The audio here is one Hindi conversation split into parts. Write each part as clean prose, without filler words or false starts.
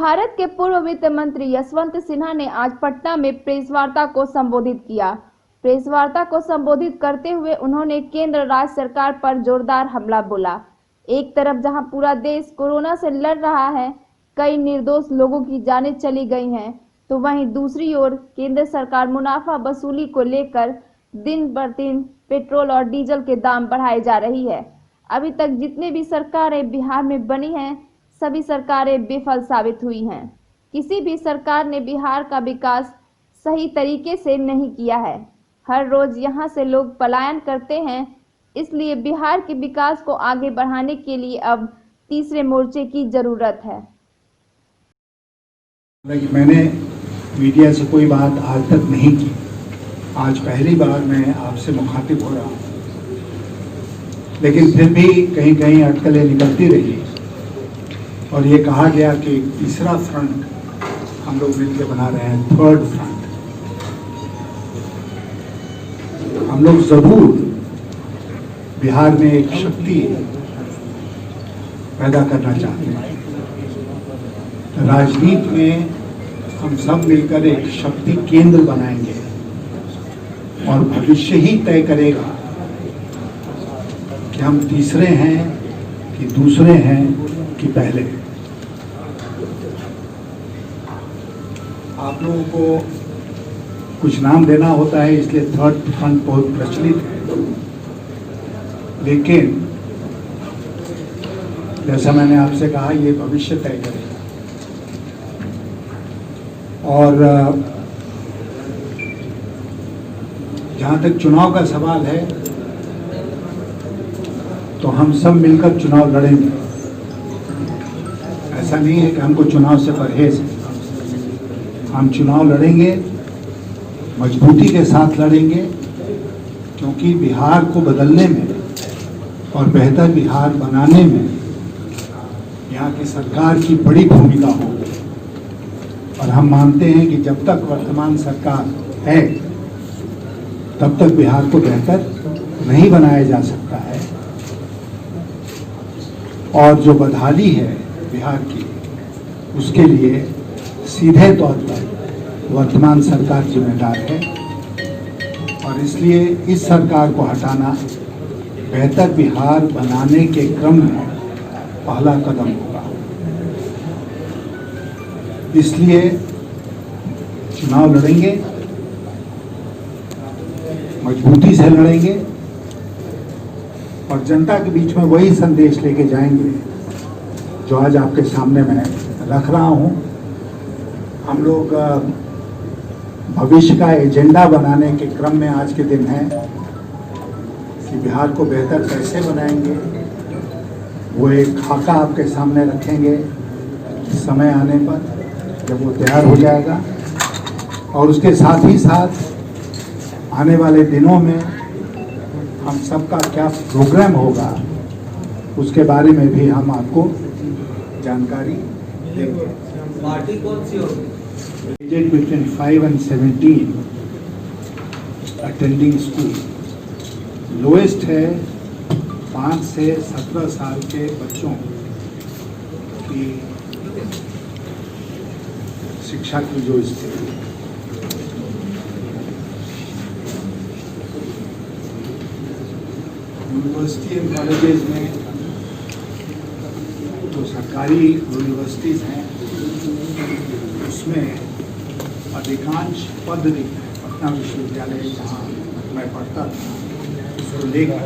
भारत के पूर्व वित्त मंत्री यशवंत सिन्हा ने आज पटना में प्रेस वार्ता को संबोधित किया। प्रेस वार्ता को संबोधित करते हुए उन्होंने केंद्र राज्य सरकार पर जोरदार हमला बोला। एक तरफ जहां पूरा देश कोरोना से लड़ रहा है, कई निर्दोष लोगों की जानें चली गई हैं, तो वहीं दूसरी ओर केंद्र सरकार मुनाफा वसूली को लेकर दिन ब दिन पेट्रोल और डीजल के दाम बढ़ाए जा रही है। अभी तक जितने भी सरकारें बिहार में बनी हैं, सभी सरकारें विफल साबित हुई हैं। किसी भी सरकार ने बिहार का विकास सही तरीके से नहीं किया है। हर रोज यहां से लोग पलायन करते हैं, इसलिए बिहार के विकास को आगे बढ़ाने के लिए अब तीसरे मोर्चे की जरूरत है। मैंने मीडिया से कोई बात आज तक नहीं की, आज पहली बार मैं आपसे मुखातिब हो रहा हूँ, लेकिन फिर भी कहीं कहीं अटकलें निकलती रही और ये कहा गया कि तीसरा फ्रंट हम लोग मिलकर बना रहे हैं, थर्ड फ्रंट। हम लोग जरूर बिहार में एक शक्ति पैदा करना चाहते हैं। राजनीति में हम सब मिलकर एक शक्ति केंद्र बनाएंगे और भविष्य ही तय करेगा कि हम तीसरे हैं कि दूसरे हैं कि पहले हैं। आप लोगों को कुछ नाम देना होता है, इसलिए थर्ड फ्रंट बहुत प्रचलित है, लेकिन जैसा मैंने आपसे कहा, ये भविष्य तय करेगा। और जहां तक चुनाव का सवाल है, तो हम सब मिलकर चुनाव लड़ेंगे। ऐसा नहीं है कि हमको चुनाव से परहेज है। हम चुनाव लड़ेंगे, मजबूती के साथ लड़ेंगे, क्योंकि बिहार को बदलने में और बेहतर बिहार बनाने में यहाँ की सरकार की बड़ी भूमिका होगी। और हम मानते हैं कि जब तक वर्तमान सरकार है, तब तक बिहार को बेहतर नहीं बनाया जा सकता है। और जो बदहाली है बिहार की, उसके लिए सीधे तौर पर वर्तमान सरकार जिम्मेदार है। और इसलिए इस सरकार को हटाना बेहतर बिहार बनाने के क्रम में पहला कदम होगा। इसलिए चुनाव लड़ेंगे, मजबूती से लड़ेंगे और जनता के बीच में वही संदेश लेके जाएंगे जो आज आपके सामने मैं रख रहा हूं। हम लोग भविष्य का एजेंडा बनाने के क्रम में आज के दिन है कि बिहार को बेहतर कैसे बनाएंगे, वो एक खाका आपके सामने रखेंगे समय आने पर, जब वो तैयार हो जाएगा। और उसके साथ ही साथ आने वाले दिनों में हम सबका क्या प्रोग्राम होगा, उसके बारे में भी हम आपको जानकारी देंगे। पार्टी कौन सी होगी? Aged between 5 and 17 attending school, lowest है 5 से 17 साल के बच्चों की शिक्षा की जो स्थिति, यूनिवर्सिटी एंड कॉलेजेस में जो सरकारी यूनिवर्सिटीज हैं, उसमें अधिकांश पद रिक्त है। पटना विश्वविद्यालय जहाँ मैं पढ़ता था, उसको लेकर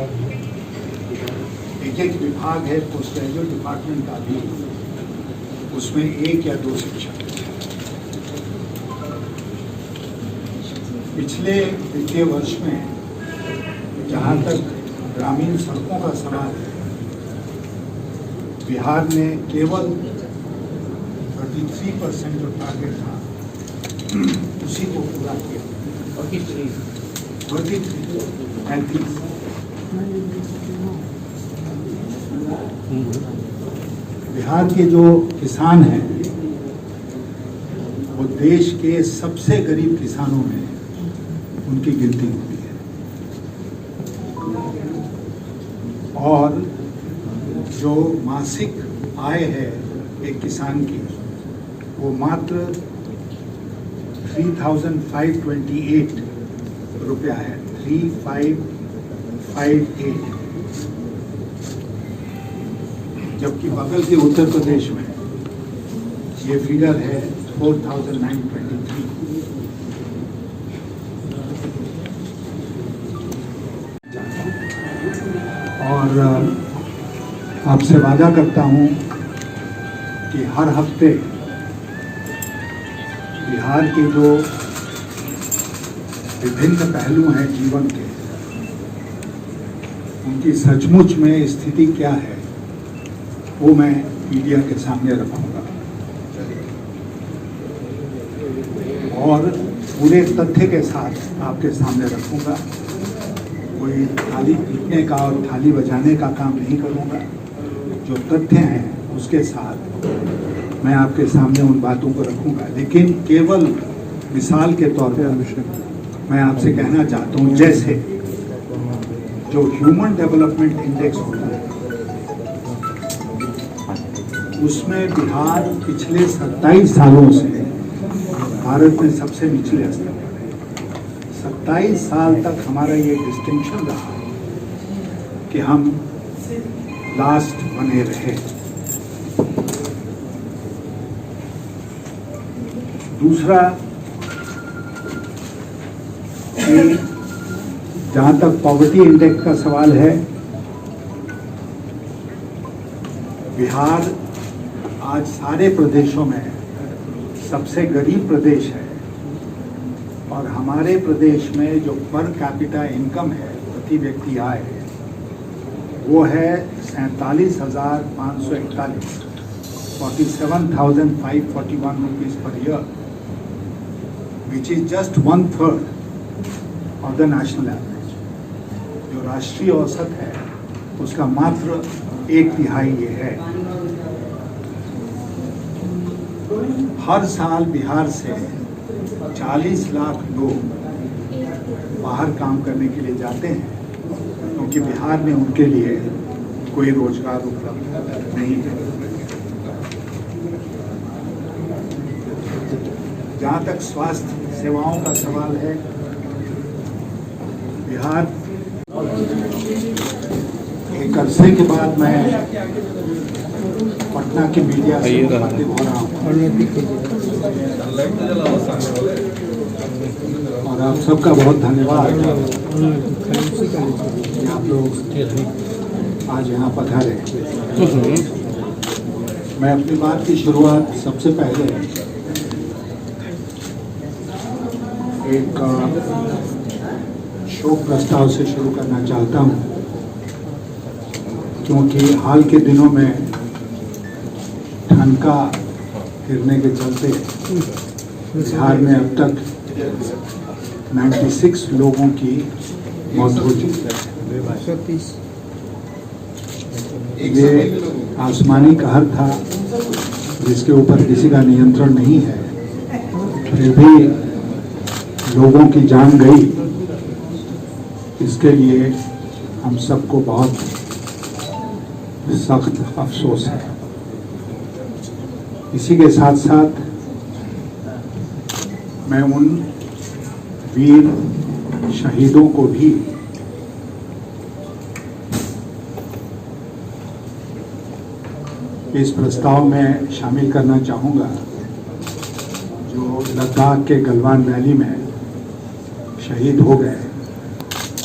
एक विभाग है, पोस्ट ग्रेजुएट डिपार्टमेंट का भी, उसमें 1 या 2 शिक्षक। पिछले वित्तीय वर्ष में जहाँ तक ग्रामीण सड़कों का सवाल है, बिहार ने केवल 33% जो टारगेट था उसी को पूरा किया। 33 बिहार के जो किसान हैं, वो देश के सबसे गरीब किसानों में उनकी गिनती होती है। और जो मासिक आय है एक किसान की, वो मात्र 3,528 रुपया है, 3,558, जबकि बगल के उत्तर प्रदेश में ये फिगर है 4,923। और आपसे वादा करता हूं कि हर हफ्ते बिहार के जो विभिन्न पहलू हैं जीवन के, उनकी सचमुच में स्थिति क्या है वो मैं मीडिया के सामने रखूंगा और पूरे तथ्य के साथ आपके सामने रखूंगा। कोई थाली पीटने का और थाली बजाने का काम नहीं करूंगा। जो तथ्य हैं उसके साथ मैं आपके सामने उन बातों को रखूंगा, लेकिन केवल मिसाल के तौर पर मैं आपसे कहना चाहता हूं, जैसे जो ह्यूमन डेवलपमेंट इंडेक्स होता है उसमें बिहार पिछले 27 सालों से भारत में सबसे निचले स्तर पर है। 27 साल तक हमारा ये डिस्टिंक्शन रहा कि हम लास्ट बने रहे। दूसरा कि जहां तक पॉवर्टी इंडेक्स का सवाल है, बिहार आज सारे प्रदेशों में सबसे गरीब प्रदेश है और हमारे प्रदेश में जो पर कैपिटा इनकम है, प्रति व्यक्ति आय, वो है 47,541, 47,541 rupees per year, which is just 1/3 of the national average। जो राष्ट्रीय औसत है उसका मात्र 1/3 ये है। हर साल बिहार से 40 लाख लोग बाहर काम करने के लिए जाते हैं, क्योंकि बिहार में उनके लिए कोई रोजगार उपलब्ध नहीं है। जहाँ तक स्वास्थ्य सेवाओं का सवाल है, बिहार एक अरसे के बाद मैं पटना की मीडिया से मुखातिब हो रहा हूँ और आप सबका बहुत धन्यवाद कि आप लोग आज यहाँ पधारे। मैं अपनी बात की शुरुआत सबसे पहले एक शोक प्रस्ताव से शुरू करना चाहता हूँ, क्योंकि हाल के दिनों में ठनका गिरने के चलते बिहार में अब तक 96 लोगों की मौत हो चुकी है। ये आसमानी कहर था जिसके ऊपर किसी का नियंत्रण नहीं है, फिर भी लोगों की जान गई। इसके लिए हम सबको बहुत सख्त अफसोस है। इसी के साथ साथ मैं उन वीर शहीदों को भी इस प्रस्ताव में शामिल करना चाहूँगा, जो लद्दाख के गलवान वैली में शहीद हो गए।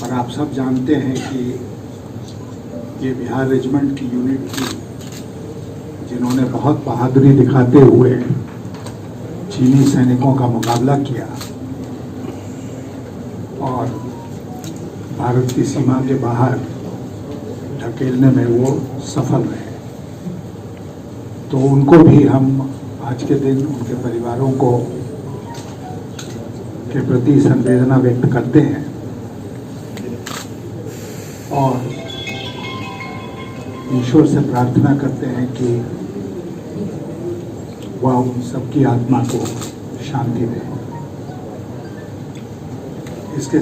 और आप सब जानते हैं कि ये बिहार रेजिमेंट की यूनिट थी जिन्होंने बहुत बहादुरी दिखाते हुए चीनी सैनिकों का मुकाबला किया और भारत की सीमा के बाहर ढकेलने में वो सफल रहे। तो उनको भी हम आज के दिन उनके परिवारों को के प्रति संवेदना व्यक्त करते हैं और ईश्वर से प्रार्थना करते हैं कि वह उन सबकी आत्मा को शांति दे। इसके